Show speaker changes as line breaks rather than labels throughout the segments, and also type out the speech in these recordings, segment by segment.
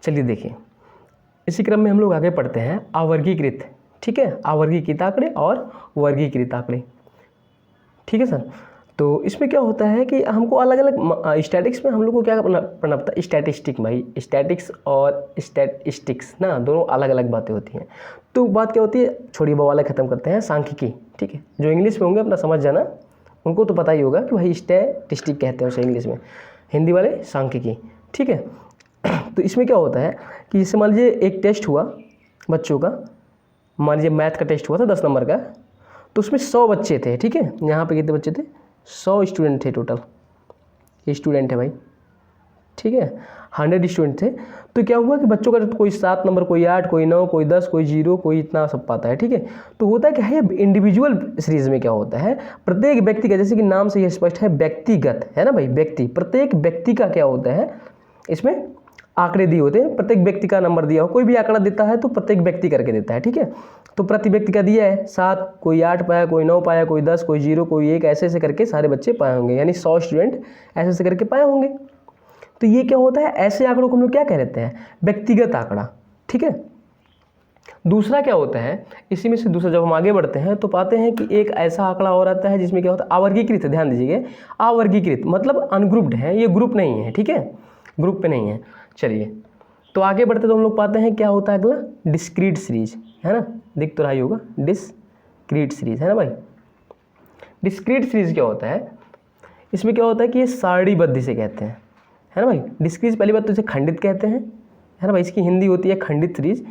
चलिए देखिए, इसी क्रम में हम लोग आगे पढ़ते हैं अवर्गीकृत, ठीक है, अवर्गीकृत आंकड़े और वर्गीकृत आंकड़े, ठीक है सर। तो इसमें क्या होता है कि हमको अलग अलग स्टैटिक्स में हम लोग को क्या पढ़ना पड़ता है, स्टैटिस्टिक भाई, स्टैटिक्स और स्टैटिस्टिक्स ना दोनों अलग अलग बातें होती हैं। तो बात क्या होती है, छोड़िए वो वाला ख़त्म करते हैं, सांख्यिकी, ठीक है। जो इंग्लिश में होंगे अपना समझ जाना, उनको तो पता ही होगा कि भाई स्टैटिस्टिक कहते हैं उसे इंग्लिश में, हिंदी वाले सांख्यिकी, ठीक है। तो इसमें क्या होता है कि जैसे मान लीजिए एक टेस्ट हुआ बच्चों का, मान लीजिए मैथ का टेस्ट हुआ था 10 नंबर का, तो उसमें 100 बच्चे थे, ठीक है। यहाँ पे कितने बच्चे थे, 100 स्टूडेंट थे टोटल, ये स्टूडेंट है भाई, ठीक है, 100 स्टूडेंट थे। तो क्या हुआ कि बच्चों का कोई 7 नंबर, कोई 8, कोई 9, कोई 10, कोई 0, कोई इतना सब पाता है, ठीक है। तो होता है क्या है, इंडिविजुअल सीरीज में क्या होता है, प्रत्येक व्यक्ति का, जैसे कि नाम से यह स्पष्ट है, व्यक्तिगत है ना भाई, व्यक्ति, प्रत्येक व्यक्ति का क्या होता है, इसमें आंकड़े दिए होते हैं, प्रत्येक व्यक्ति का नंबर दिया हो, कोई भी आंकड़ा देता है तो प्रत्येक व्यक्ति करके देता है, ठीक है। तो प्रति व्यक्ति का दिया है 7, कोई 8 पाया, कोई 9 पाया, कोई 10, कोई 0, कोई 1, ऐसे ऐसे करके सारे बच्चे पाए होंगे, यानी 100 स्टूडेंट ऐसे ऐसे करके पाए होंगे। तो ये क्या होता है, ऐसे आंकड़ों को हम लोग क्या कह देते हैं, व्यक्तिगत आंकड़ा, ठीक है। दूसरा क्या होता है, इसी में से दूसरा जब हम आगे बढ़ते हैं तो पाते हैं कि एक ऐसा आंकड़ा और आता है जिसमें क्या होता है, अवर्गीकृत, ध्यान दीजिएगा, अवर्गीकृत मतलब अनग्रुप्ड है, ये ग्रुप नहीं है, ठीक है, ग्रुप पे नहीं है। चलिए तो आगे बढ़ते तो हम लोग पाते हैं क्या होता है अगला, डिस्क्रीट सीरीज, है ना, दिख तो रहा ही होगा, डिस्क्रीट सीरीज, है ना भाई। डिस्क्रीट सीरीज क्या होता है, इसमें क्या होता है कि ये सारणीबद्ध इसे कहते हैं, है ना भाई। डिस्क्रीट पहली बात तो इसे खंडित कहते हैं, है ना भाई, इसकी हिंदी होती है खंडित सीरीज।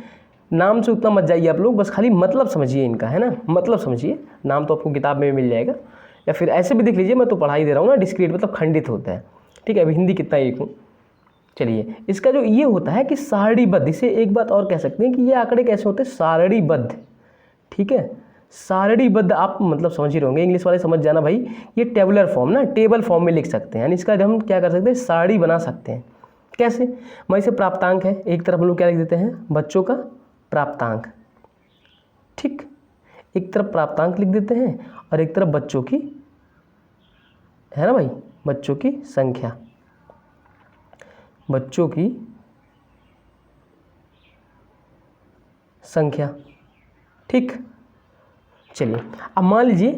नाम से उतना मत जाइए आप लोग, बस खाली मतलब समझिए इनका, है ना, मतलब समझिए, नाम तो आपको किताब में मिल जाएगा, या फिर ऐसे भी देख लीजिए, मैं तो पढ़ा ही दे रहा हूँ ना। डिस्क्रीट मतलब खंडित होता है, ठीक है, अभी हिंदी कितना एक हूँ। चलिए इसका जो ये होता है कि सारणीबद्ध, इसे एक बात और कह सकते हैं कि ये आंकड़े कैसे होते हैं, सारणीबद्ध, ठीक है, सारणीबद्ध, आप मतलब समझ ही रहोगे, इंग्लिश वाले समझ जाना भाई, ये टेबुलर फॉर्म ना, टेबल फॉर्म में लिख सकते हैं, यानी इसका हम क्या कर सकते हैं, सारणी बना सकते हैं। कैसे, मैं इसे प्राप्तांक है, एक तरफ हम लोग क्या लिख देते हैं, बच्चों का प्राप्तांक, ठीक, एक तरफ प्राप्तांक लिख देते हैं और एक तरफ बच्चों की, है ना भाई, बच्चों की संख्या, बच्चों की संख्या, ठीक। चलिए अब मान लीजिए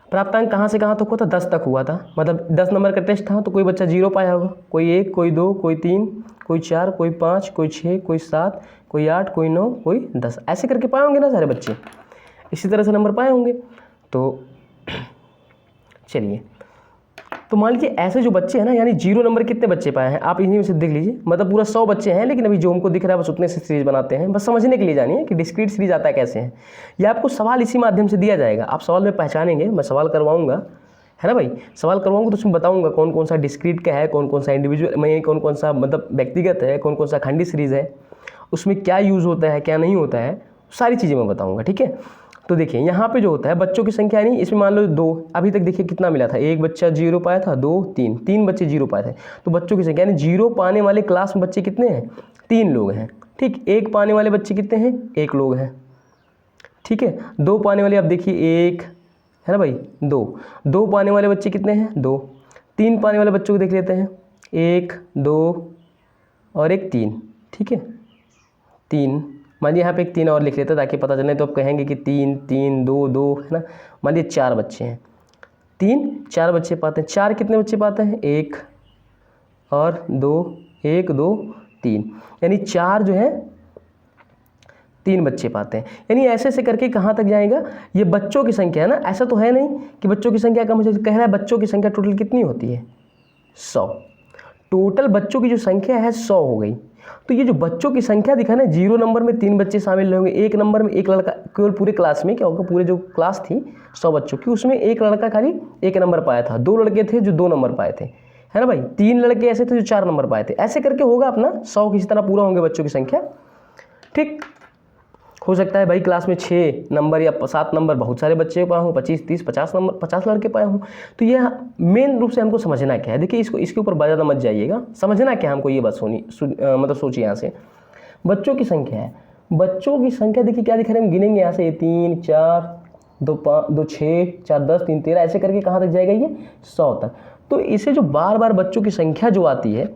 प्राप्तांक कहाँ से कहाँ तक हुआ था, 10 तक हुआ था, मतलब 10 नंबर का टेस्ट था, तो कोई बच्चा 0 पाया होगा, कोई 1, कोई 2, कोई 3, कोई 4, कोई 5, कोई 6, कोई 7, कोई 8, कोई 9, कोई 10, ऐसे करके पाए होंगे ना सारे बच्चे, इसी तरह से नंबर पाए होंगे। तो चलिए, तो मान लीजिए ऐसे जो बच्चे हैं ना, यानी 0 नंबर कितने बच्चे पाए हैं, आप इन्हीं में से देख लीजिए, मतलब पूरा 100 बच्चे हैं, लेकिन अभी जो हमको दिख रहा है बस उतने से सीरीज बनाते हैं, बस समझने के लिए जानिए कि डिस्क्रीट सीरीज आता है कैसे है। ये आपको सवाल इसी माध्यम से दिया जाएगा, आप सवाल में पहचानेंगे, मैं सवाल करवाऊंगा, है ना भाई, सवाल करवाऊंगा तो उसमें बताऊंगा कौन कौन सा डिस्क्रीट का है, कौन कौन सा इंडिविजुअल में, कौन कौन सा मतलब व्यक्तिगत है, कौन कौन सा खंडित सीरीज है, उसमें क्या यूज़ होता है क्या नहीं होता है, सारी चीज़ें मैं बताऊँगा, ठीक है। तो देखिए यहाँ पे जो होता है बच्चों की संख्या, नहीं इसमें मान लो 2, अभी तक देखिए कितना मिला था, एक बच्चा 0 पाया था, 2, 3 बच्चे 0 पाए थे, तो बच्चों की संख्या, यानी 0 पाने वाले क्लास में बच्चे कितने हैं, 3 लोग हैं, ठीक। 1 पाने वाले बच्चे कितने हैं, 1 लोग हैं, ठीक है। 2 पाने वाले, आप देखिए 1, है ना भाई, 2 पाने वाले बच्चे कितने हैं, 2। 3 पाने वाले बच्चों को देख लेते हैं, 1, 2 और 1, 3, ठीक है, 3, मान लीजिए यहाँ पे एक 3 और लिख लेते हैं ताकि पता चले, तो आप कहेंगे कि 3, 3, 2, 2, है ना। मान लीजिए 4 बच्चे हैं, 3, 4 बच्चे पाते हैं, 4 कितने बच्चे पाते हैं, 1 और 2, 1, 2, 3, यानी 4 जो है 3 बच्चे पाते हैं, यानी ऐसे ऐसे करके कहाँ तक जाएगा, ये बच्चों की संख्या है ना, ऐसा तो है नहीं कि बच्चों की संख्या का, मुझे कह रहा है बच्चों की संख्या टोटल कितनी होती है, 100, टोटल बच्चों की जो संख्या है 100 हो गई। तो ये जो बच्चों की संख्या दिखा ना, 0 नंबर में 3 बच्चे शामिल होंगे, 1 नंबर में 1 लड़का, केवल पूरे क्लास में क्या होगा, पूरे जो क्लास थी 100 बच्चों की, उसमें 1 लड़का खाली 1 नंबर पाया था, 2 लड़के थे जो 2 नंबर पाए थे, है ना भाई, 3 लड़के ऐसे थे जो 4 नंबर पाए थे, ऐसे करके होगा अपना 100 किसी तरह पूरा होंगे बच्चों की संख्या, ठीक। हो सकता है भाई क्लास में 6 नंबर या 7 नंबर बहुत सारे बच्चे पाए हूँ, 25, 30, 50 नंबर, 50 लड़के पाए हूँ। तो यह मेन रूप से हमको समझना क्या है, देखिए इसके ऊपर ज़्यादा मत जाइएगा, समझना क्या हमको ये बात मतलब सोचिए यहाँ से, बच्चों की संख्या है, बच्चों की संख्या देखिए क्या दिखा रहे हैं, हम गिनेंगे यहाँ से 3, 4, 2, 5, 2, 6, 4, 10, 3, 13, ऐसे करके कहाँ तक जाएगा ये 100 तक। तो इसे जो बार बार बच्चों की संख्या जो आती है,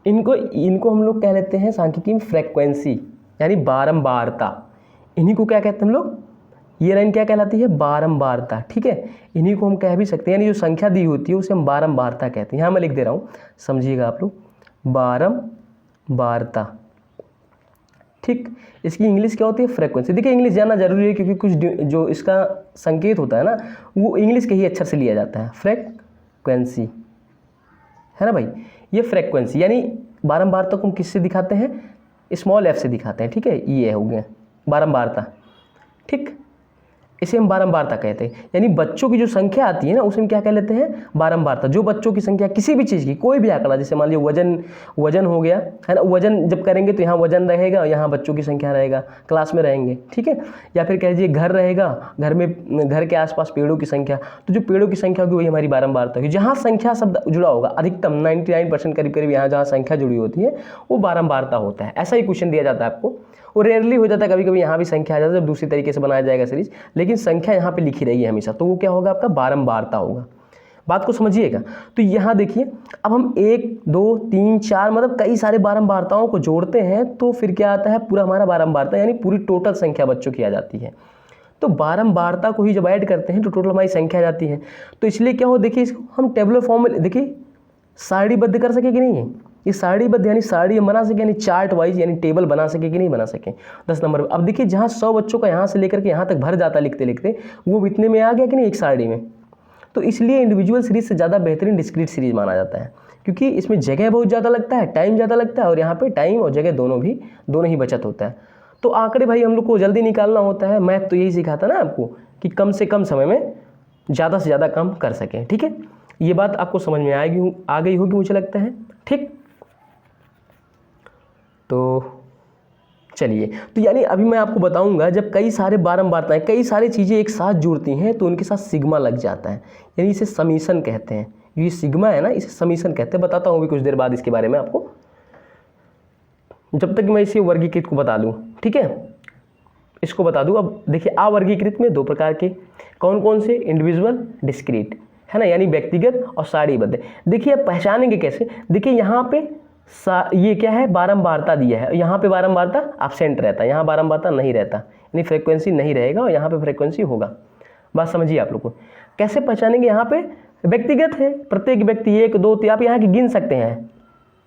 इनको हम लोग कह लेते हैं सांख्यिकी में फ्रेक्वेंसी, यानी बारंबारता। इन्हीं को क्या कहते हैं हम लोग, ये लाइन क्या कहलाती है, बारंबारता। ठीक है, इन्हीं को हम कह भी सकते हैं, यानी जो संख्या दी होती है उसे हम बारंबारता कहते हैं। यहाँ मैं लिख दे रहा हूँ, समझिएगा आप लोग, बारंबारता। ठीक, इसकी इंग्लिश क्या होती है, फ्रेक्वेंसी। देखिए इंग्लिश जानना जरूरी है, क्योंकि कुछ जो इसका संकेत होता है ना, वो इंग्लिश के ही अक्षर से लिया जाता है। फ्रेक्वेंसी है ना भाई, ये फ्रेक्वेंसी यानी बारंबारता को हम किससे दिखाते हैं, स्मॉल एफ से दिखाते हैं। ठीक है, ये हो गया बारंबारता। ठीक, इसे हम बारंबारता कहते हैं, यानी बच्चों की जो संख्या आती है ना उसे हम क्या कह लेते हैं, बारंबारता। जो बच्चों की संख्या किसी भी चीज़ की, कोई भी आंकड़ा, जैसे मान लीजिए वजन हो गया है ना, वजन जब करेंगे तो यहाँ वजन रहेगा, यहाँ बच्चों की संख्या रहेगा, क्लास में रहेंगे। ठीक है, या फिर कह लीजिए घर रहेगा, घर के आसपास पेड़ों की संख्या, तो जो पेड़ों की संख्या होगी वही हमारी बारंबारता होगी। जहाँ संख्या शब्द जुड़ा होगा, अधिकतम 99% करीब यहाँ जहाँ संख्या जुड़ी होती है वो बारंबारता होता है। ऐसा ही क्वेश्चन दिया जाता है आपको, वो रेयरली हो जाता है, कभी कभी यहाँ भी संख्या आ जाता है जब दूसरी तरीके से बनाया जाएगा सीरीज, लेकिन संख्या यहाँ पे लिखी रहेगी हमेशा, तो वो क्या होगा, आपका बारंबारता होगा। बात को समझिएगा। तो यहाँ देखिए, अब हम 1 2 3 4 मतलब कई सारे बारंबारताओं को जोड़ते हैं तो फिर क्या आता है, पूरा हमारा बारंबारता, यानी पूरी टोटल संख्या बच्चों की आ जाती है। तो बारंबारता को ही जब ऐड करते हैं तो टोटल हमारी संख्या आ जाती है। तो इसलिए क्या हो, देखिए इसको हम टेबुलर फॉर्म में देखिए सारणीबद्ध कर सके कि नहीं है, ये सारणीबद्ध यानी सारणी हम बना सके, यानी चार्ट वाइज यानी टेबल बना सके कि नहीं बना सके 10 नंबर में। अब देखिए जहाँ 100 बच्चों का यहाँ से लेकर के यहाँ तक भर जाता लिखते लिखते, वो इतने में आ गया कि नहीं, एक सारणी में। तो इसलिए इंडिविजुअल सीरीज से ज़्यादा बेहतरीन डिस्क्रीट सीरीज माना जाता है, क्योंकि इसमें जगह बहुत ज़्यादा लगता है, टाइम ज़्यादा लगता है, और यहाँ पे टाइम और जगह दोनों ही बचत होता है। तो आंकड़े भाई हम लोग को जल्दी निकालना होता है। मैथ तो यही सिखाता ना आपको कि कम से कम समय में ज़्यादा से ज़्यादा काम कर सकें। ठीक है, ये बात आपको समझ में आ गई होगी मुझे लगता है। ठीक, तो चलिए, तो यानी अभी मैं आपको बताऊंगा, जब कई सारे बारंबारताएं, कई सारी चीज़ें एक साथ जुड़ती हैं तो उनके साथ सिग्मा लग जाता है, यानी इसे समीशन कहते हैं। ये सिग्मा है ना, इसे समीशन कहते हैं। बताता हूँ भी कुछ देर बाद इसके बारे में आपको, जब तक मैं इसे वर्गीकृत को बता दूँ। ठीक है, इसको बता दूँ। अब देखिए, अवर्गीकृत में 2 प्रकार के, कौन कौन से, इंडिविजुअल, डिस्क्रीट, है ना, यानी व्यक्तिगत और सारणीबद्ध। देखिए अब पहचानेंगे कैसे, देखिए यहाँ पे ये क्या है, बारंबारता दिया है, यहाँ पे बारंबारता एब्सेंट रहता है, यहाँ बारंबारता नहीं रहता, यानी फ्रीक्वेंसी नहीं रहेगा और यहाँ पे फ्रीक्वेंसी होगा। बात समझिए आप लोग को। कैसे पहचानेंगे, यहाँ पे व्यक्तिगत है, प्रत्येक व्यक्ति 1 2 3, आप यहाँ की गिन सकते हैं,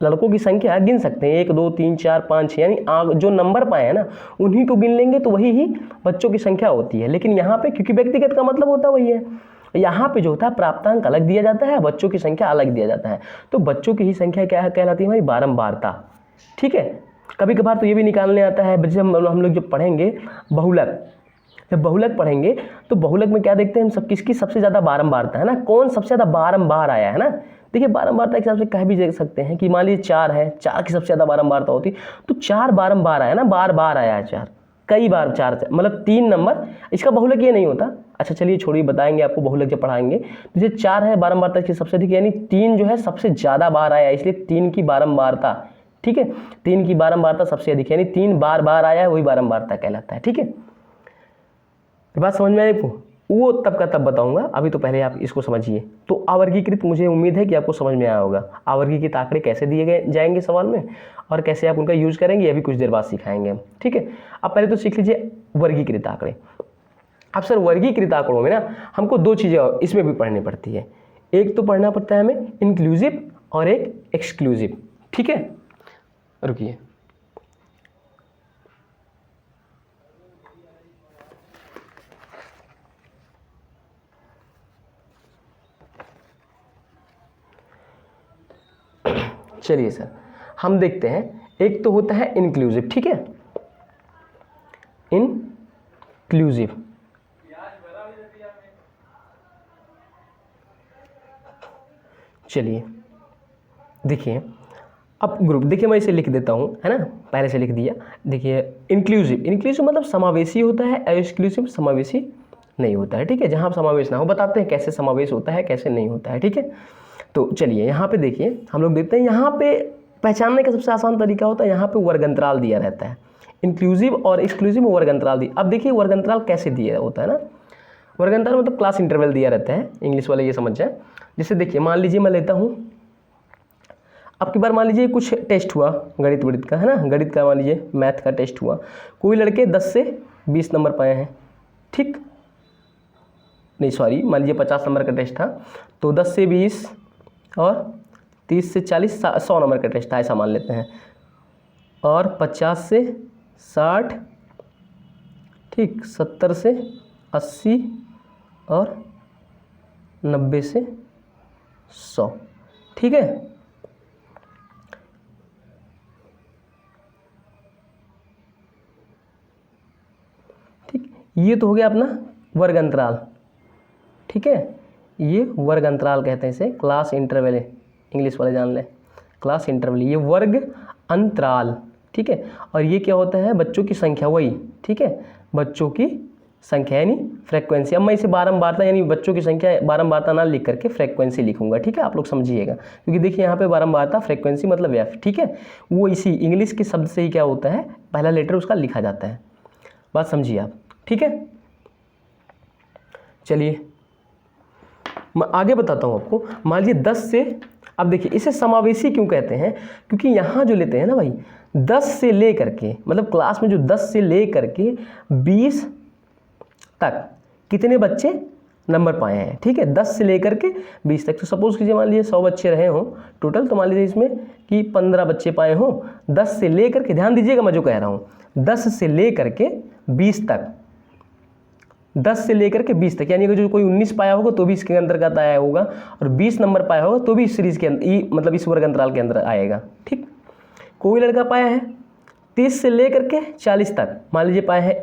लड़कों की संख्या गिन सकते हैं, 1 2 3 4 5 6, यानी जो नंबर पाए हैं ना उन्हीं को गिन लेंगे तो वही ही बच्चों की संख्या होती है। लेकिन यहाँ पे क्योंकि व्यक्तिगत का मतलब होता है वही है, यहाँ पे जो होता है प्राप्तांक अलग दिया जाता है, बच्चों की संख्या अलग दिया जाता है। तो बच्चों की ही संख्या क्या कहलाती है, हमारी बारंबारता। ठीक है, कभी कभार तो ये भी निकालने आता है, जब हम लोग जब पढ़ेंगे बहुलक, जब बहुलक पढ़ेंगे तो बहुलक में क्या देखते हैं हम, सब किसकी सबसे ज़्यादा बारंबारता है ना, कौन सबसे ज़्यादा बारंबार आया है ना। देखिए बारंबारता के हिसाब से कह भी दे सकते हैं कि मान लीजिए 4 है, 4 की सबसे ज़्यादा बारंबारता होती, तो 4 बारंबार आया ना, बार बार आया है 4, कई बार 4 मतलब 3 नंबर, इसका बहुलक ये नहीं होता। अच्छा चलिए छोड़िए, बताएंगे आपको बहुलक जब पढ़ाएंगे। जैसे 4 है बारंबारता की सबसे अधिक, यानी 3 जो है सबसे ज़्यादा बार आया, इसलिए 3 की बारंबारता। ठीक है, 3 की बारंबारता सबसे अधिक, यानी 3 बार बार आया है, वही बारंबारता कहलाता है। ठीक है, बात समझ में आई आपको, वो तब का तब बताऊंगा, अभी तो पहले आप इसको समझिए। तो आवर्गीकृत, मुझे उम्मीद है कि आपको समझ में आया होगा आवर्गीकृत आंकड़े कैसे दिए जाएंगे सवाल में और कैसे आप उनका यूज़ करेंगे, अभी कुछ देर बाद सिखाएंगे हम। ठीक है, अब पहले तो सीख लीजिए वर्गीकृत आंकड़े। अब सर वर्गीकृत आंकड़ों में ना हमको 2 चीज़ें इसमें भी पढ़नी पड़ती है, एक तो पढ़ना पड़ता है हमें इंक्लूसिव और एक एक्सक्लूसिव। ठीक है, रुकिए, चलिए सर हम देखते हैं, एक तो होता है इंक्लूसिव। ठीक है, इंक्लूसिव, चलिए देखिए, अब ग्रुप, देखिए मैं इसे लिख देता हूँ, है ना, पहले से लिख दिया। देखिए इंक्लूसिव मतलब समावेशी होता है, एक्सक्लूसिव समावेशी नहीं होता है। ठीक है, जहाँ समावेश ना हो, बताते हैं कैसे समावेश होता है कैसे नहीं होता है। ठीक है, तो चलिए यहाँ पे देखिए, हम लोग देखते हैं यहाँ पे पहचानने का सबसे आसान तरीका होता है, यहाँ पे वर्ग अंतराल दिया रहता है, इंक्लूसिव और एक्सक्लूसिव में वर्ग अंतराल दिया। अब देखिए वर्ग अंतराल कैसे दिया होता है ना, वर्ग अंतराल मतलब क्लास इंटरवल दिया रहता है, इंग्लिश वाले ये समझ जाए। जैसे देखिए मान लीजिए मैं लेता हूँ अब की बार मान लीजिए कुछ टेस्ट हुआ गणित वणित का, है ना, गणित का मान लीजिए मैथ का टेस्ट हुआ, कोई लड़के 10 से 20 नंबर पाए हैं, ठीक, नहीं सॉरी, मान लीजिए 50 नंबर का टेस्ट था, तो 10 से 20 और 30 से 40 100 नंबर का टेस्ट था, ऐसा मान लेते हैं, और 50 से 60, ठीक, 70 से 80 और 90 से 100, ठीक है। ठीक, ये तो हो गया अपना वर्ग अंतराल, ठीक है, ये वर्ग अंतराल कहते हैं इसे, क्लास इंटरवल, इंग्लिश वाले जान लें, क्लास इंटरवल, ये वर्ग अंतराल, ठीक है। और ये क्या होता है, बच्चों की संख्या, वही, ठीक है, बच्चों की संख्या यानी फ्रीक्वेंसी। अब मैं इसे बारंबारता यानी बच्चों की संख्या बारंबारता ना लिख करके फ्रीक्वेंसी लिखूंगा, ठीक है, आप लोग समझिएगा, क्योंकि देखिए यहाँ पे बारंबारता फ्रीक्वेंसी मतलब एफ, ठीक है, वो इसी इंग्लिश के शब्द से ही क्या होता है, पहला लेटर उसका लिखा जाता है, बात समझिए आप, ठीक है। चलिए मैं आगे बताता हूँ आपको। मान लीजिए 10 से, अब देखिए इसे समावेशी क्यों कहते हैं, क्योंकि यहाँ जो लेते हैं ना भाई, 10 से ले करके, मतलब क्लास में जो 10 से ले करके 20 तक कितने बच्चे नंबर पाए हैं, ठीक है, 10 से लेकर के 20 तक। तो सपोज कीजिए मान लीजिए 100 बच्चे रहे हों टोटल, तो मान लीजिए इसमें कि 15 बच्चे पाए हों, 10 से ले करके, ध्यान दीजिएगा मैं जो कह रहा हूँ, 10 से ले करके 20 तक, 10 से लेकर के 20 तक, यानी कि जो कोई 19 पाया होगा तो भी इसके अंतर्गत आया होगा, और 20 नंबर पाया होगा तो भी इस सीरीज के अंदर, मतलब इस वर्ग अंतराल के अंदर आएगा, ठीक। कोई लड़का पाया है 30 से लेकर के 40 तक, मान लीजिए पाए हैं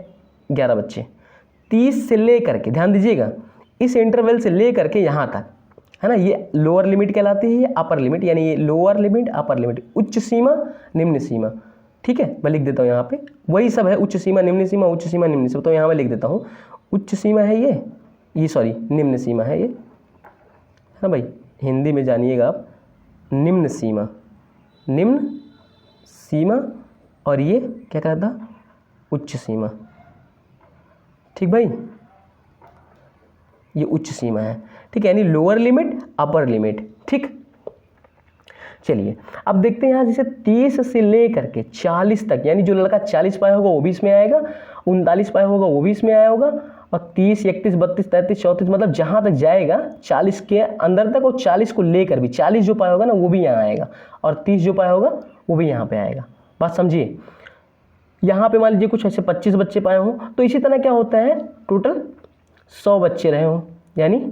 11 बच्चे, 30 से लेकर के, ध्यान दीजिएगा, इस इंटरवल से लेकर के यहाँ तक, है ना, ये लोअर लिमिट कहलाती है, ये अपर लिमिट, यानी ये लोअर लिमिट अपर लिमिट, उच्च सीमा निम्न सीमा, ठीक है। मैं लिख देता हूँ यहाँ पे, वही सब है, उच्च सीमा निम्न सीमा, उच्च सीमा निम्न सीमा, तो यहाँ मैं लिख देता हूँ उच्च सीमा है ये सॉरी निम्न सीमा है ये, है ना भाई, हिंदी में जानिएगा आप, निम्न सीमा, निम्न सीमा, और ये क्या कहता, उच्च सीमा, ठीक भाई, ये उच्च सीमा है, ठीक है, यानी लोअर लिमिट अपर लिमिट, ठीक। चलिए अब देखते हैं यहाँ, जैसे 30 से ले करके 40 तक, यानी जो लड़का 40 पाया होगा वो भी इसमें आएगा, 39 पाया होगा वो भी इसमें आया होगा, और 30, 31, 32, 33, 34, मतलब जहाँ तक जाएगा 40 के अंदर तक, और 40 को लेकर भी, 40 जो पाया होगा ना वो भी यहाँ आएगा, और 30 जो पाया होगा वो भी यहाँ पे आएगा, बात समझिए। यहाँ पे मान लीजिए कुछ ऐसे 25 बच्चे पाए हों, तो इसी तरह क्या होता है, टोटल 100 बच्चे रहे हों, यानी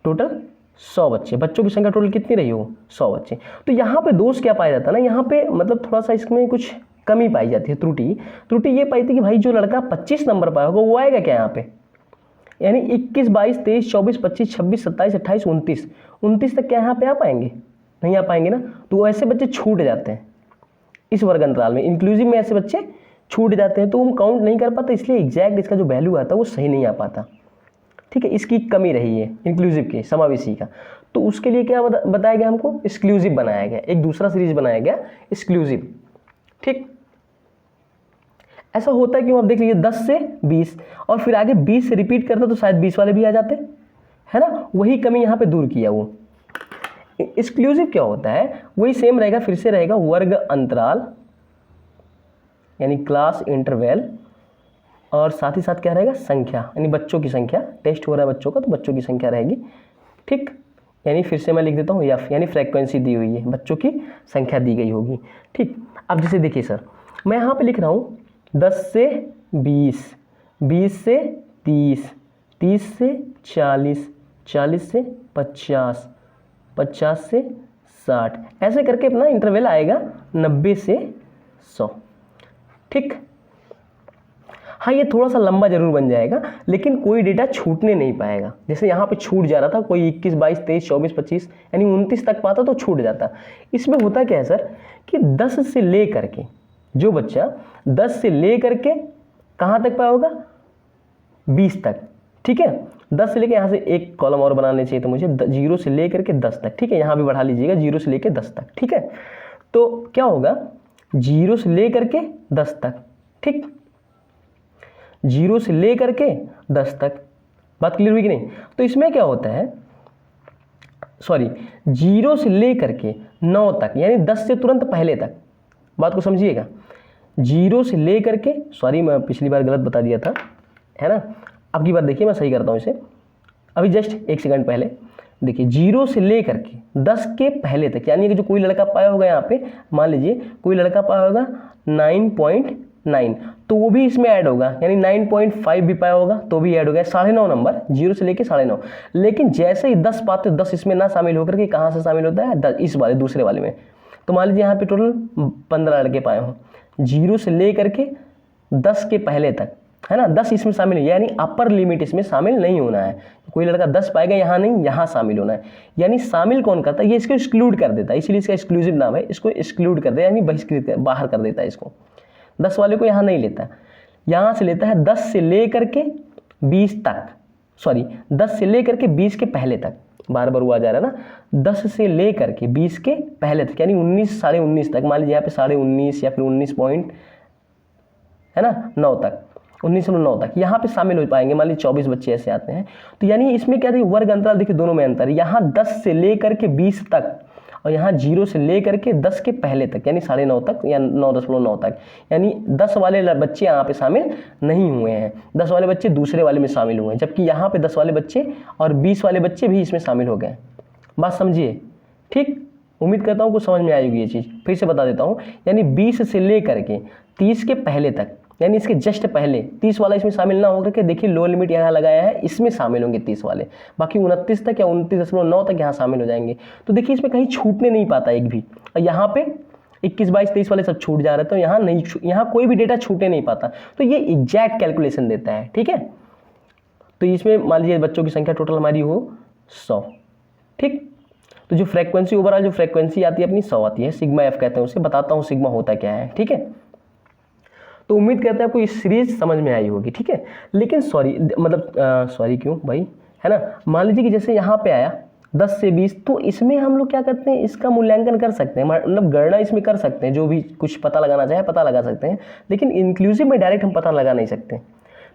टोटल 100 बच्चे, बच्चों की संख्या टोटल कितनी रही हो, 100 बच्चे। तो यहाँ पे दोष क्या पाया जाता है ना, यहाँ पे मतलब थोड़ा सा इसमें कुछ कमी पाई जाती है, त्रुटि ये पाई थी कि भाई जो लड़का 25 नंबर पाया होगा वो आएगा क्या यहाँ पे, यानी 21, 22, 23, 24, 25, 26, 27, 28, 29 तक क्या यहाँ पे आ पाएंगे, नहीं आ पाएंगे ना, तो ऐसे बच्चे छूट जाते हैं इस वर्ग अंतराल में, इंक्लूसिव में ऐसे बच्चे छूट जाते हैं, तो हम काउंट नहीं कर पाते, इसलिए एग्जैक्ट इसका जो वैल्यू आता है वो सही नहीं आ पाता, ठीक है, इसकी कमी रही है इंक्लूसिव के, समावेशी का। तो उसके लिए क्या बताया गया हमको, एक्सक्लूसिव बनाया गया, एक दूसरा सीरीज बनाया गया एक्सक्लूसिव, ठीक। ऐसा होता है क्यों, आप देख लीजिए 10 से 20 और फिर आगे 20 से रिपीट करता तो शायद 20 वाले भी आ जाते, है ना, वही कमी यहाँ पे दूर किया वो। एक्सक्लूसिव क्या होता है, वही सेम रहेगा, फिर से रहेगा वर्ग अंतराल यानी क्लास इंटरवल, और साथ ही साथ क्या रहेगा, संख्या यानी बच्चों की संख्या, टेस्ट हो रहा है बच्चों का तो बच्चों की संख्या रहेगी, ठीक, यानी फिर से मैं लिख देता हूँ एफ, यानी फ्रीक्वेंसी दी हुई है, बच्चों की संख्या दी गई होगी, ठीक। अब जैसे देखिए सर, मैं यहाँ पे लिख रहा हूँ 10 से 20, 20 से 30, 30 से 40, 40 से 50, 50 से 60, ऐसे करके अपना इंटरवल आएगा 90 से 100, ठीक। हाँ ये थोड़ा सा लंबा जरूर बन जाएगा, लेकिन कोई डेटा छूटने नहीं पाएगा, जैसे यहाँ पे छूट जा रहा था, कोई 21, 22, 23, 24, 25 यानी 29 तक पाता तो छूट जाता। इसमें होता क्या है सर कि 10 से ले करके, जो बच्चा 10 से ले करके कहाँ तक पाया होगा, 20 तक, ठीक है, 10 से लेकर यहाँ से एक कॉलम और बनाने चाहिए, तो मुझे 0 से ले करके 10 तक, ठीक है, यहाँ भी बढ़ा लीजिएगा 0 से लेकर 10 तक, ठीक है। तो क्या होगा 0 से ले करके 10 तक, ठीक, 0 से ले करके 10 तक, बात क्लियर हुई कि नहीं। तो इसमें क्या होता है, सॉरी 0 से ले करके 9 तक, यानी 10 से तुरंत पहले तक। बात को समझिएगा, 0 से ले करके, सॉरी मैं पिछली बार गलत बता दिया था, है ना, अब की बार देखिए मैं सही करता हूँ इसे। अभी जस्ट 1 सेकंड पहले देखिए, 0 से ले करके 10 के पहले तक, यानी कि जो कोई लड़का पाया होगा यहाँ पे, मान लीजिए कोई लड़का पाया होगा 9.9, तो वो भी इसमें ऐड होगा, यानी 9.5 भी पाया होगा तो भी ऐड हो गया, 9.5 नंबर, 0 से लेके 9.5। लेकिन जैसे ही 10 पाते 10 इसमें ना शामिल होकर के कहाँ से शामिल होता है, 10 इस वाले दूसरे वाले में। तो मान लीजिए यहाँ पे टोटल 15 लड़के पाए हों, 0 से ले करके 10 के पहले तक, है ना, 10 इसमें शामिल है, यानी अपर लिमिट इसमें शामिल नहीं होना है। कोई लड़का 10 पाएगा यहाँ नहीं, यहाँ शामिल होना है। यानी शामिल कौन करता है, ये इसको एक्सक्लूड कर देता है, इसीलिए इसका एक्सक्लूसिव नाम है, इसको एक्सक्लूड कर देता है, यानी बहिष्कृत बाहर कर देता है इसको। 10 वाले को यहाँ नहीं लेता, यहाँ से लेता है 10 से ले करके 20 तक, सॉरी 10 से ले करके 20 के पहले तक, बार बार हुआ जा रहा है ना, 10 से ले करके 20 के पहले तक, यानी 19, 19.5 तक, मान लीजिए यहाँ पे 19.5 या फिर 19 पॉइंट, है ना, 9 तक, 19.9 तक यहाँ पे शामिल हो पाएंगे। मान लीजिए 24 बच्चे ऐसे आते हैं, तो यानी इसमें क्या देखिए वर्ग अंतराल, देखिए दोनों में अंतर, यहाँ 10 से ले करके 20 तक और यहाँ 0 से ले करके 10 के पहले तक, यानी 9.5 तक या 9.9 तक, यानी 10 वाले बच्चे यहाँ पे शामिल नहीं हुए हैं, 10 वाले बच्चे दूसरे वाले में शामिल हुए हैं, जबकि यहाँ पे 10 वाले बच्चे और 20 वाले बच्चे भी इसमें शामिल हो गए। बात समझिए, ठीक, उम्मीद करता हूँ कुछ समझ में आएगी ये चीज़, फिर से बता देता हूँ, यानी 20 से ले करके 30 के पहले तक, यानी इसके जस्ट पहले 30 वाला इसमें शामिल ना होकर के, देखिए लोअर लिमिट यहाँ लगाया है, इसमें शामिल होंगे 30 वाले, बाकी 29 तक या 29.9 तक यहाँ शामिल हो जाएंगे। तो देखिए इसमें कहीं छूटने नहीं पाता एक भी, और यहाँ पे 21, 22, 23 वाले सब छूट जा रहे थे, यहाँ नहीं, यहाँ कोई भी डेटा छूटने नहीं पाता। तो ये एग्जैक्ट कैलकुलेशन देता है, ठीक है। तो इसमें मान लीजिए बच्चों की संख्या टोटल हमारी हो 100, ठीक। तो जो फ्रीक्वेंसी, ओवरऑल जो फ्रीक्वेंसी आती है अपनी 100 आती है, सिग्मा एफ कहते हैं उसे, बताता हूँ सिग्मा होता क्या है, ठीक है। तो उम्मीद करते हैं आपको ये सीरीज समझ में आई होगी, ठीक है। लेकिन सॉरी, मतलब सॉरी क्यों भाई, है ना, मान लीजिए कि जैसे यहाँ पे आया 10 से 20, तो इसमें हम लोग क्या करते हैं, इसका मूल्यांकन कर सकते हैं, मतलब गणना इसमें कर सकते हैं, जो भी कुछ पता लगाना चाहे पता लगा सकते हैं। लेकिन इंक्लूसिव में डायरेक्ट हम पता लगा नहीं सकते,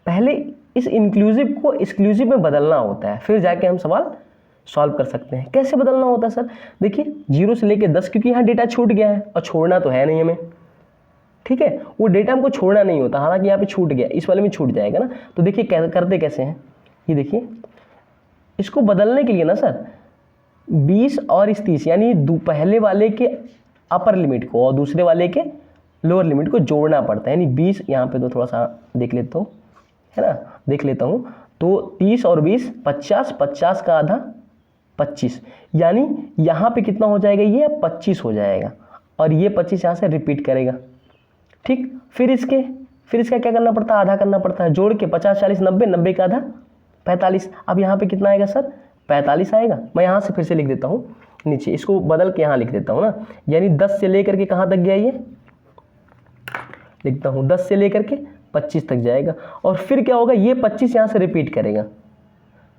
पहले इस इंक्लूसिव को एक्सक्लूसिव में बदलना होता है, फिर जाके हम सवाल सॉल्व कर सकते हैं। कैसे बदलना होता है सर, देखिए 0 से लेके 10, क्योंकि यहाँ डेटा छूट गया है और छोड़ना तो है नहीं हमें, ठीक है, वो डेटा हमको छोड़ना नहीं होता, हालांकि यहाँ पे छूट गया, इस वाले में छूट जाएगा ना। तो देखिए करते कैसे हैं, ये देखिए, इसको बदलने के लिए ना सर 20 और इस 30, यानी पहले वाले के अपर लिमिट को और दूसरे वाले के लोअर लिमिट को जोड़ना पड़ता है, यानी 20 यहाँ पे तो थोड़ा सा देख लेता हूँ, है ना, देख लेता हूँ, तो 30 और 20 50, 50 का आधा 25, यानी यहाँ पे कितना हो जाएगा, ये 25 हो जाएगा, और ये 25 यहाँ से रिपीट करेगा, ठीक। फिर इसका क्या करना पड़ता है, आधा करना पड़ता है, जोड़ के 50, 40, 90, 90 का आधा 45। अब यहाँ पे कितना आएगा सर, 45 आएगा। मैं यहाँ से फिर से लिख देता हूँ नीचे, इसको बदल के यहाँ लिख देता हूँ ना, यानी 10 से लेकर के कहाँ तक गया, ये लिखता हूँ 10 से लेकर के 25 तक जाएगा, और फिर क्या होगा, ये 25 यहाँ से रिपीट करेगा।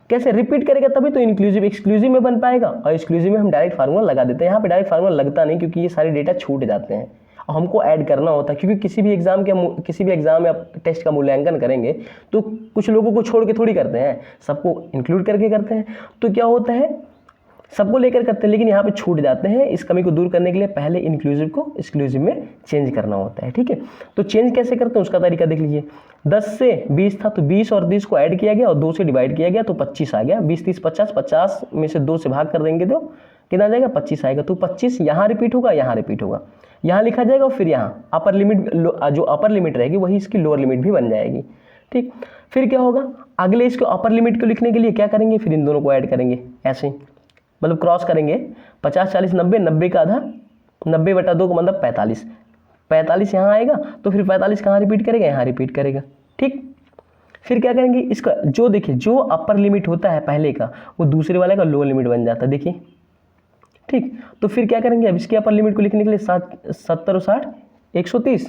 कैसे रिपीट करेगा, तभी तो इंक्लूसिव एक्सक्लूसिव में बन पाएगा, और एक्सक्लूसिव में हम डायरेक्ट फार्मूला लगा देते हैं। यहाँ पे डायरेक्ट फार्मूला लगता नहीं, क्योंकि ये सारे डेटा छूट जाते हैं और हमको ऐड करना होता है, क्योंकि किसी भी एग्जाम में आप टेस्ट का मूल्यांकन करेंगे तो कुछ लोगों को छोड़ के थोड़ी करते हैं, सबको इंक्लूड करके करते हैं। तो क्या होता है, सबको लेकर करते हैं, लेकिन यहाँ पे छूट जाते हैं। इस कमी को दूर करने के लिए पहले इंक्लूसिव को एक्सक्लूसिव में चेंज करना होता है, ठीक है। तो चेंज कैसे करते हैं उसका तरीका देख लीजिए। 10 से 20 था, तो 20 और 20 को ऐड किया गया और 2 से डिवाइड किया गया, तो 25 आ गया। 20, 30, 50, 50 में से 2 से भाग कर देंगे तो कितना आ जाएगा, 25 आएगा। तो 25 यहाँ रिपीट होगा, यहाँ रिपीट होगा, यहाँ लिखा जाएगा, और फिर यहाँ अपर लिमिट, जो अपर लिमिट रहेगी वही इसकी लोअर लिमिट भी बन जाएगी, ठीक। फिर क्या होगा, अगले इसको अपर लिमिट को लिखने के लिए क्या करेंगे, फिर इन दोनों को ऐड करेंगे, ऐसे ही मतलब क्रॉस करेंगे। 50, 40, 90, 90 का आधा 90/2 का मतलब 45, 45 यहाँ आएगा, तो फिर 45 कहाँ रिपीट करेगा, यहाँ रिपीट करेगा, ठीक। फिर क्या करेंगे, इसका जो देखिए जो अपर लिमिट होता है पहले का, वो दूसरे वाले का लोअर लिमिट बन जाता है, देखिए, ठीक। तो फिर क्या करेंगे, अब इसके अपर लिमिट को लिखने के लिए 70 और 60 130,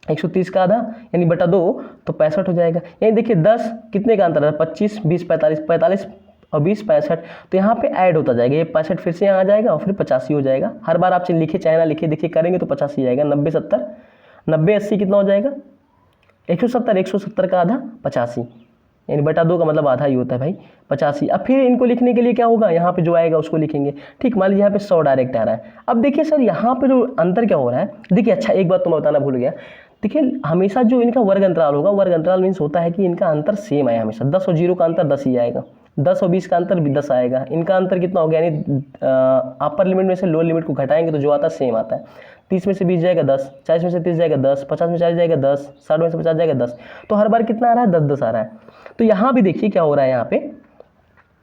130 का आधा यानी बटा 2, तो 65 हो जाएगा। यानी देखिए 10 कितने का अंतर है, 25, 20, 45, 45 और 20 65, तो यहाँ पे ऐड होता जाएगा। ये 65 फिर से यहाँ आ जाएगा और फिर 85 हो जाएगा। हर बार आपसे लिखे चाहे ना लिखे, देखिए करेंगे तो 85 आएगा। 90 70 90 80 कितना हो जाएगा, 170, 170 का आधा 85, यानी बटा 2 का मतलब आधा ही होता है भाई 85। अब फिर इनको लिखने के लिए क्या होगा, यहाँ पे जो आएगा उसको लिखेंगे। ठीक, मान लीजिए यहाँ पे 100 डायरेक्ट आ रहा है। अब देखिए सर यहाँ पे जो अंतर क्या हो रहा है, देखिए अच्छा एक बात तो मैं बताना भूल गया, देखिए हमेशा जो इनका वर्ग अंतराल होगा, वर्ग अंतराल मीन्स होता है कि इनका अंतर सेम आए हमेशा। 10 और 0 का अंतर 10 ही आएगा, 10 और 20 का अंतर भी 10 आएगा। इनका अंतर कितना हो गया, यानी अपर लिमिट में से लोअर लिमिट को घटाएंगे तो जो आता है सेम आता है। 30 में से 20 जाएगा 10, 40 में से 30 जाएगा 10, 50 में 40 जाएगा 10, 60 में से 50 जाएगा 10। तो हर बार कितना आ रहा है, 10 10 आ रहा है। तो यहाँ भी देखिए क्या हो रहा है,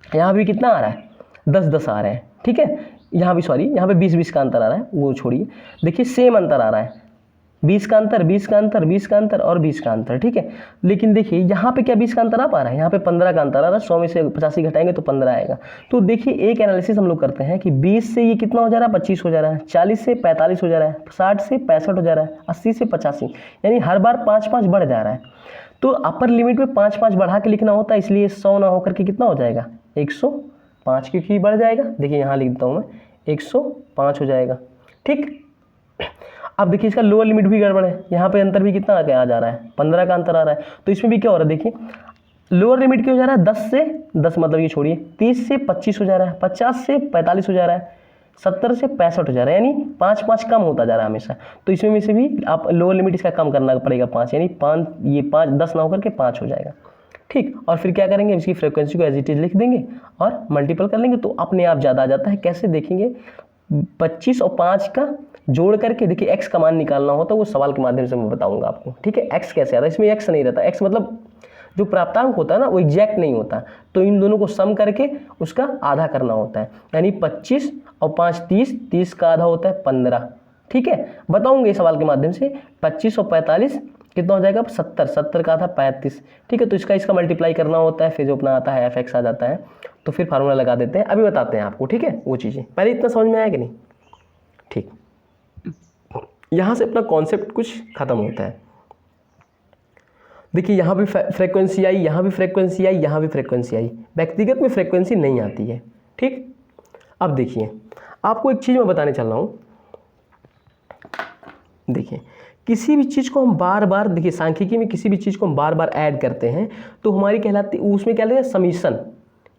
यहाँ भी कितना आ रहा है, 10 10 आ रहे हैं। ठीक है, यहाँ भी सॉरी, यहाँ पे 20 20 का अंतर आ रहा है, वो छोड़िए। देखिए सेम अंतर आ रहा है, 20 का अंतर, 20 का अंतर, 20 का अंतर और 20 का अंतर। ठीक है, लेकिन देखिए यहाँ पे क्या 20 का अंतर आ पा रहा है, यहाँ पे 15 का अंतर आ रहा है। 100 में से 85 घटाएंगे तो 15 आएगा। तो देखिए एक एनालिसिस हम लोग करते हैं कि 20 से ये कितना हो जा रहा है, 25 हो जा रहा है, 40 से 45 हो जा रहा है, 60 से 65 हो जा रहा है, 80 से 85, यानी हर बार 5 5 बढ़ जा रहा है। तो अपर लिमिट में 5 5 बढ़ा के लिखना होता है, इसलिए 100 ना होकर के कितना हो जाएगा, 105, क्योंकि बढ़ जाएगा। देखिए यहाँ लिख देता हूँ मैं, 105 हो जाएगा। ठीक, अब देखिए इसका लोअर लिमिट भी गड़बड़ है, यहाँ पे अंतर भी कितना आ जा रहा है, 15 का अंतर आ रहा है। तो इसमें भी क्या हो रहा है, देखिए लोअर लिमिट क्या हो जा रहा है, 10 से 10 मतलब ये छोड़िए, 30 से 25 हो जा रहा है, 50 से 45 हो जा रहा है, 70 से 65 हो जा रहा है, यानी 5 5 कम होता जा रहा है हमेशा। तो इसमें में से भी आप लोअर लिमिट इसका कम करना पड़ेगा 5, यानी 5 ये 5 10 ना होकर के 5 हो जाएगा। ठीक, और फिर क्या करेंगे, इसकी फ्रीक्वेंसी को एज इट इज लिख देंगे और मल्टीपल कर लेंगे, तो अपने आप ज़्यादा आ जाता है। कैसे देखेंगे, 25 और 5 का जोड़ करके देखिए एक्स का मान निकालना होता है, वो सवाल के माध्यम से मैं बताऊंगा आपको। ठीक है, एक्स कैसे आता है, इसमें एक्स नहीं रहता। एक्स मतलब जो प्राप्तांक होता है ना, वो एग्जैक्ट नहीं होता, तो इन दोनों को सम करके उसका आधा करना होता है, यानी 25 और 5 30, 30 का आधा होता है 15। ठीक है, बताऊंगे सवाल के माध्यम से। 25 और 45 कितना हो जाएगा, 70, 70 का आधा 35। ठीक है, तो इसका मल्टीप्लाई करना होता है, फिर जो अपना आता है एफ एक्स आ जाता है। तो फिर फार्मूला लगा देते हैं, अभी बताते हैं आपको। ठीक है, वो चीज़ें पहले इतना समझ में आया कि नहीं। ठीक, यहाँ से अपना कॉन्सेप्ट कुछ खत्म होता है। देखिए यहाँ भी फ्रीक्वेंसी आई, यहाँ भी फ्रीक्वेंसी आई, यहाँ भी फ्रीक्वेंसी आई, व्यक्तिगत में फ्रीक्वेंसी नहीं आती है। ठीक, अब देखिए आपको एक चीज़ मैं बताने चल रहा हूँ। देखिए किसी भी चीज़ को हम बार बार, देखिए सांख्यिकी में किसी भी चीज़ को हम बार बार ऐड करते हैं तो हमारी कहलाती, उसमें क्या लगता है, समीशन,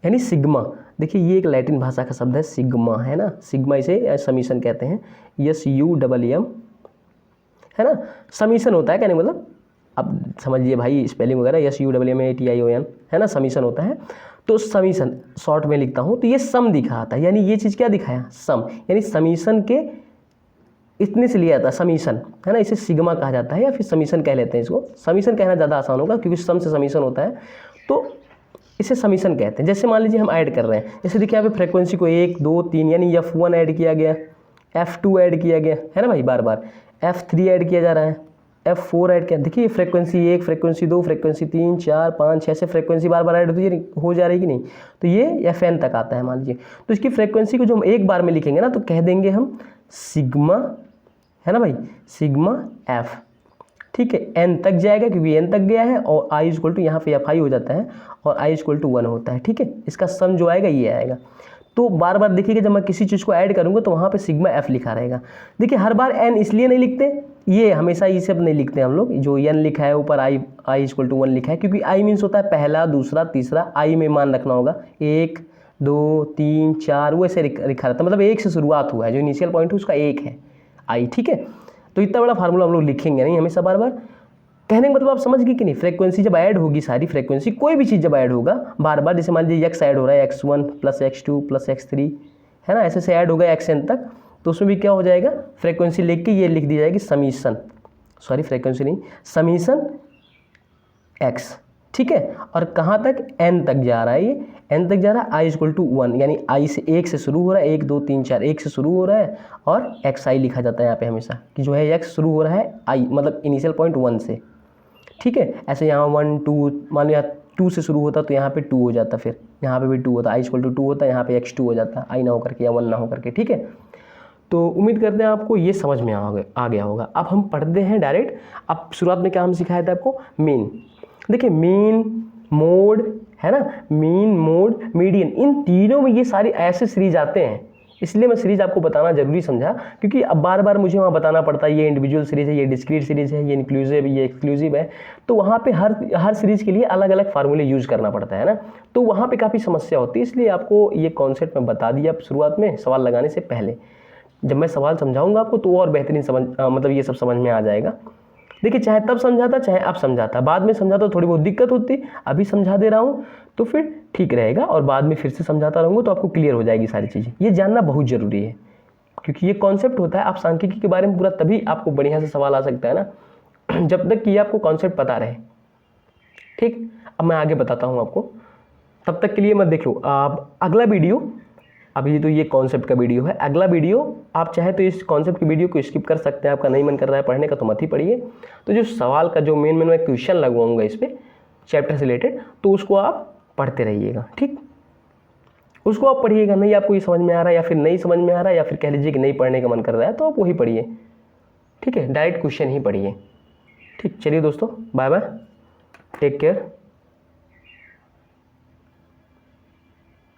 यानी सिग्मा। देखिए ये एक लैटिन भाषा का शब्द है सिग्मा, है ना, सिग्मा इसे समीशन कहते हैं, SUMM, है ना। समीशन होता है, कहने मतलब अब समझिए भाई, स्पेलिंग वगैरह SUMMATION, है ना, समीशन होता है। तो समीशन शॉर्ट में लिखता हूँ तो ये सम दिखाता है, यानी ये चीज़ क्या दिखाया, सम, यानी समीशन के इतने से लिया था समीशन, है ना, इसे सिग्मा कहा जाता है या फिर समीशन कह लेते हैं। इसको समीशन कहना ज़्यादा आसान होगा क्योंकि सम से समीशन होता है, तो इसे समीशन कहते हैं। जैसे मान लीजिए हम ऐड कर रहे हैं, जैसे देखिए यहाँ पे फ्रीक्वेंसी को 1 2 3, यानी F1 ऐड किया गया, F2 ऐड किया गया, है ना भाई, बार बार F3 ऐड किया जा रहा है, F4 ऐड किया। देखिए फ्रीक्वेंसी 1, फ्रीक्वेंसी 2, फ्रीक्वेंसी 3 4 5 6 से फ्रीक्वेंसी बार बार ऐड हो जा रही कि नहीं, तो ये FN तक आता है मान लीजिए। तो इसकी फ्रीक्वेंसी को जो हम एक बार में लिखेंगे ना, तो कह देंगे हम सिग्मा, है ना भाई, सिग्मा F। ठीक है, N तक जाएगा क्योंकि N तक गया है, और I इक्वल टू यहाँ पे FI हो जाता है और I इक्वल टू 1 होता है। ठीक है, इसका सम जो आएगा ये आएगा। तो बार बार देखिएगा जब मैं किसी चीज़ को ऐड करूँगा तो वहाँ पे सिग्मा F लिखा रहेगा। देखिए हर बार N इसलिए नहीं लिखते, ये हमेशा ये सब नहीं लिखते हम लोग, जो N लिखा है ऊपर I इक्वल टू 1 लिखा है, क्योंकि I मीन्स होता है पहला, दूसरा, तीसरा। I में मान रखना होगा 1 2 3 4, वो ऐसे लिखा रहता है, मतलब 1 से शुरुआत हुआ है, जो इनिशियल पॉइंट है उसका 1 है I। ठीक है, तो इतना बड़ा फार्मूला हम लोग लिखेंगे नहीं हमेशा बार बार। कहने का मतलब आप समझ गए कि नहीं, फ्रीक्वेंसी जब ऐड होगी, सारी फ्रीक्वेंसी कोई भी चीज़ जब ऐड होगा बार बार, जैसे मान लीजिए x ऐड हो रहा है, x1 plus x2 plus x3, है ना, ऐसे से ऐड होगा xn तक, तो उसमें भी क्या हो जाएगा, फ्रीक्वेंसी लिख के ये लिख दी जाएगी समीशन, सॉरी फ्रीक्वेंसी नहीं, समीशन x। ठीक है, और कहाँ तक, n तक जा रहा है, ये n तक जा रहा है, I इक्वल टू 1, यानी I से 1 से शुरू हो रहा है, 1 2 3 4, 1 से शुरू हो रहा है, और xi लिखा जाता है यहाँ पे हमेशा, कि जो है x शुरू हो रहा है I, मतलब इनिशियल पॉइंट 1 से। ठीक है, ऐसे यहाँ 1 2, मान लो यहाँ 2 से शुरू होता तो यहाँ पे 2 हो जाता, फिर यहाँ पे भी 2 होता, I इक्वल टू 2 होता, यहाँ पे x2 हो जाता, I ना होकर के या 1 ना होकर के। ठीक है, तो उम्मीद करते हैं आपको ये समझ में आ गया होगा। अब हम पढ़ते हैं डायरेक्ट। अब शुरुआत में क्या हम सिखाया था आपको, मीन। देखिए मीन, मोड, है ना, मीन, मोड, मीडियन, इन तीनों में ये सारी ऐसे सीरीज आते हैं, इसलिए मैं सीरीज़ आपको बताना जरूरी समझा, क्योंकि अब बार बार मुझे वहाँ बताना पड़ता है ये इंडिविजुअल सीरीज़ है, ये डिस्क्रीट सीरीज़ है, ये इंक्लूसिव, ये एक्सक्लूसिव है, तो वहाँ पे हर सीरीज़ के लिए अलग अलग फार्मूले यूज़ करना पड़ता है ना, तो वहाँ पे काफ़ी समस्या होती है। इसलिए आपको ये कॉन्सेप्ट मैं बता दिया शुरुआत में सवाल लगाने से पहले। जब मैं सवाल समझाऊंगा आपको तो और बेहतरीन मतलब ये सब समझ में आ जाएगा। देखिए, चाहे तब समझाता चाहे अब समझाता, बाद में समझाता तो थोड़ी बहुत दिक्कत होती, अभी समझा दे रहा हूँ तो फिर ठीक रहेगा, और बाद में फिर से समझाता रहूँगा तो आपको क्लियर हो जाएगी सारी चीज़ें। ये जानना बहुत ज़रूरी है, क्योंकि ये कॉन्सेप्ट होता है। आप सांख्यिकी के बारे में पूरा तभी आपको बढ़िया से सवाल आ सकता है ना, जब तक कि ये आपको कॉन्सेप्ट पता रहे। ठीक, अब मैं आगे बताता हूँ आपको, तब तक के लिए मत देखो। आप अगला वीडियो, अभी तो ये कॉन्सेप्ट का वीडियो है, अगला वीडियो आप चाहे तो इस कॉन्सेप्ट की वीडियो को स्किप कर सकते हैं, आपका नहीं मन कर रहा है पढ़ने का तो मत ही पढ़िए। तो जो सवाल का जो मेन मैं क्वेश्चन लगवाऊंगा इस पर चैप्टर से रिलेटेड, तो उसको आप पढ़ते रहिएगा। ठीक, उसको आप पढ़िएगा। नहीं आपको ये समझ में आ रहा है या फिर नहीं समझ में आ रहा है, या फिर कह लीजिए कि नहीं पढ़ने का मन कर रहा है, तो आप वही पढ़िए। ठीक है, डायरेक्ट क्वेश्चन ही पढ़िए। ठीक, चलिए दोस्तों, बाय बाय, टेक केयर।